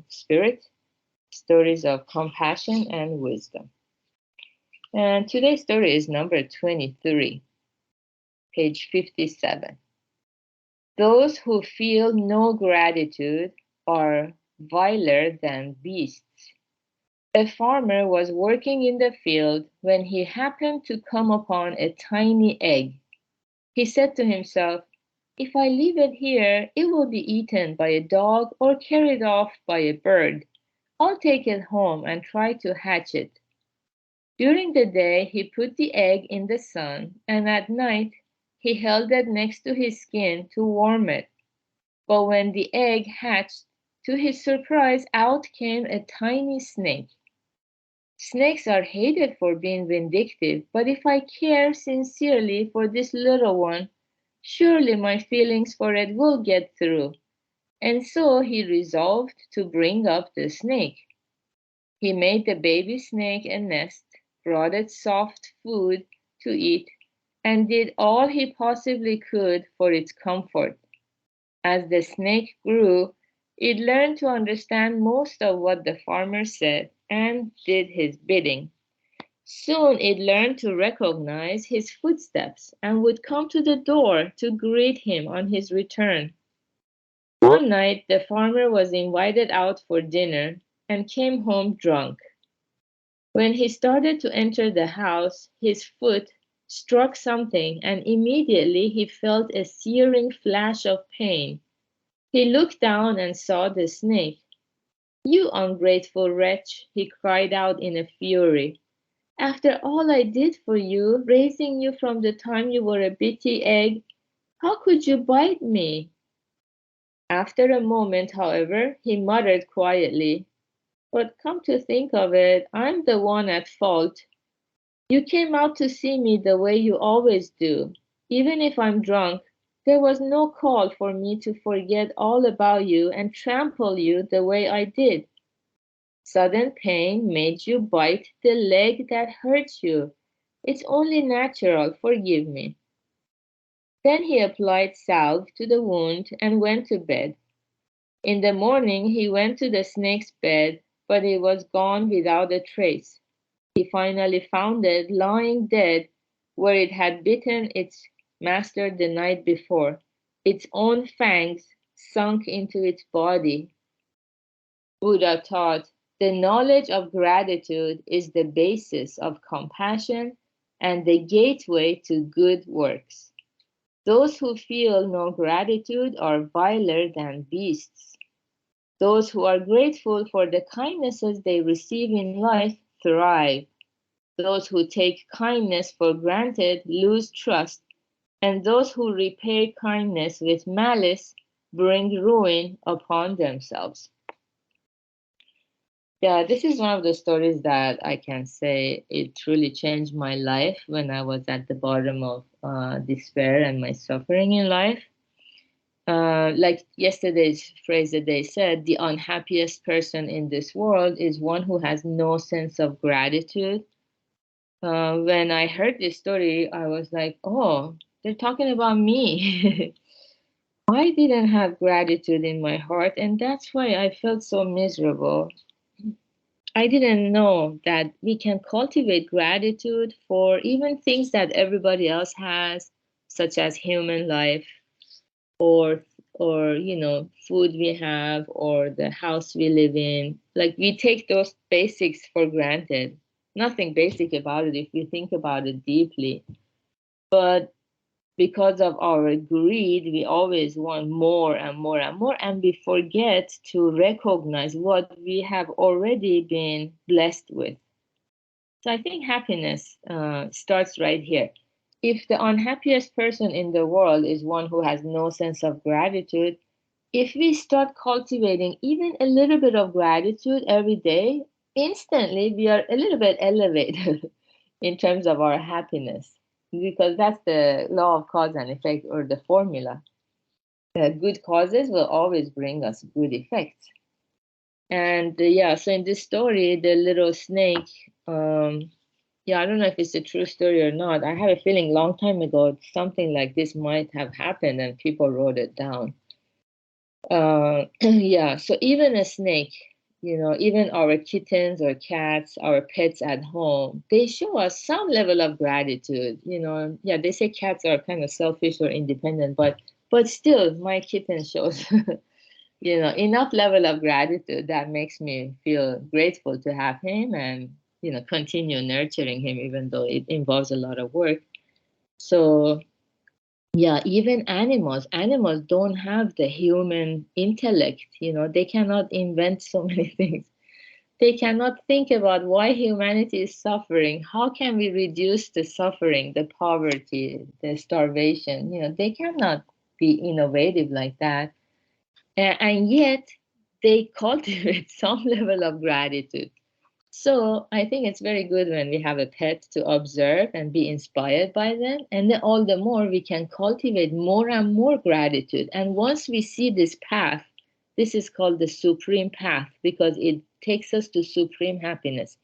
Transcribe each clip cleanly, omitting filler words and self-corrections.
spirit, stories of compassion and wisdom. And today's story is number 23, page 57. Those who feel no gratitude are viler than beasts. A farmer was working in the field when he happened to come upon a tiny egg. He said to himself, "If I leave it here, it will be eaten by a dog or carried off by a bird. I'll take it home and try to hatch it." During the day, he put the egg in the sun, and at night, he held it next to his skin to warm it. But when the egg hatched, to his surprise, out came a tiny snake. Snakes are hated for being vindictive, but if I care sincerely for this little one, surely my feelings for it will get through. And so he resolved to bring up the snake. He made the baby snake a nest, brought it soft food to eat, and did all he possibly could for its comfort. As the snake grew, it learned to understand most of what the farmer said and did his bidding. Soon it learned to recognize his footsteps and would come to the door to greet him on his return. One night, the farmer was invited out for dinner and came home drunk. When he started to enter the house, his foot struck something and immediately he felt a searing flash of pain. He looked down and saw the snake. "You ungrateful wretch," he cried out in a fury. "After all I did for you, raising you from the time you were a bitty egg, how could you bite me?" After a moment, however, he muttered quietly, "But come to think of it, I'm the one at fault. You came out to see me the way you always do. Even if I'm drunk, there was no call for me to forget all about you and trample you the way I did. Sudden pain made you bite the leg that hurt you. It's only natural, forgive me." Then he applied salve to the wound and went to bed. In the morning he went to the snake's bed, but it was gone without a trace. He finally found it lying dead where it had bitten its master the night before, its own fangs sunk into its body. Buddha taught, the knowledge of gratitude is the basis of compassion and the gateway to good works. Those who feel no gratitude are viler than beasts. Those who are grateful for the kindnesses they receive in life thrive. Those who take kindness for granted lose trust, and those who repay kindness with malice bring ruin upon themselves. Yeah, this is one of the stories that I can say it truly changed my life when I was at the bottom of despair and my suffering in life. Like yesterday's phrase that they said, the unhappiest person in this world is one who has no sense of gratitude. When I heard this story, I was like, oh, they're talking about me. I didn't have gratitude in my heart, and that's why I felt so miserable. I didn't know that we can cultivate gratitude for even things that everybody else has, such as human life or food we have or the house we live in. Like we take those basics for granted. Nothing basic about it if we think about it deeply. But because of our greed, we always want more and more and more, and we forget to recognize what we have already been blessed with. So I think happiness starts right here. If the unhappiest person in the world is one who has no sense of gratitude, if we start cultivating even a little bit of gratitude every day, instantly we are a little bit elevated in terms of our happiness, because that's the law of cause and effect, or the formula. Good causes will always bring us good effects. And yeah, so in this story, the little snake, yeah, I don't know if it's a true story or not. I have a feeling long time ago something like this might have happened and people wrote it down. Yeah, so even a snake, even our kittens or cats, our pets at home, they show us some level of gratitude. Yeah, they say cats are kind of selfish or independent, but still, my kitten shows, enough level of gratitude that makes me feel grateful to have him and, continue nurturing him, even though it involves a lot of work. So yeah, even animals don't have the human intellect. They cannot invent so many things. They cannot think about why humanity is suffering. How can we reduce the suffering, the poverty, the starvation? They cannot be innovative like that. And yet, they cultivate some level of gratitude. So I think it's very good when we have a pet to observe and be inspired by them. And then all the more we can cultivate more and more gratitude. And once we see this path, this is called the supreme path because it takes us to supreme happiness.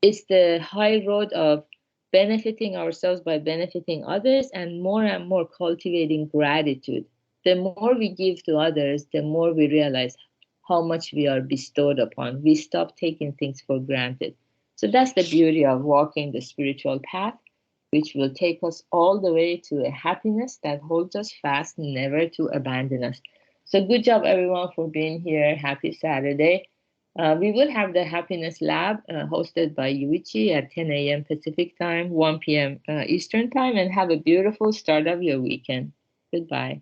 It's the high road of benefiting ourselves by benefiting others and more cultivating gratitude. The more we give to others, the more we realize how much we are bestowed upon. We stop taking things for granted. So that's the beauty of walking the spiritual path, which will take us all the way to a happiness that holds us fast, never to abandon us. So good job, everyone, for being here. Happy Saturday. We will have the Happiness Lab hosted by Yuichi at 10 a.m. Pacific time, 1 p.m. Eastern time, and have a beautiful start of your weekend. Goodbye.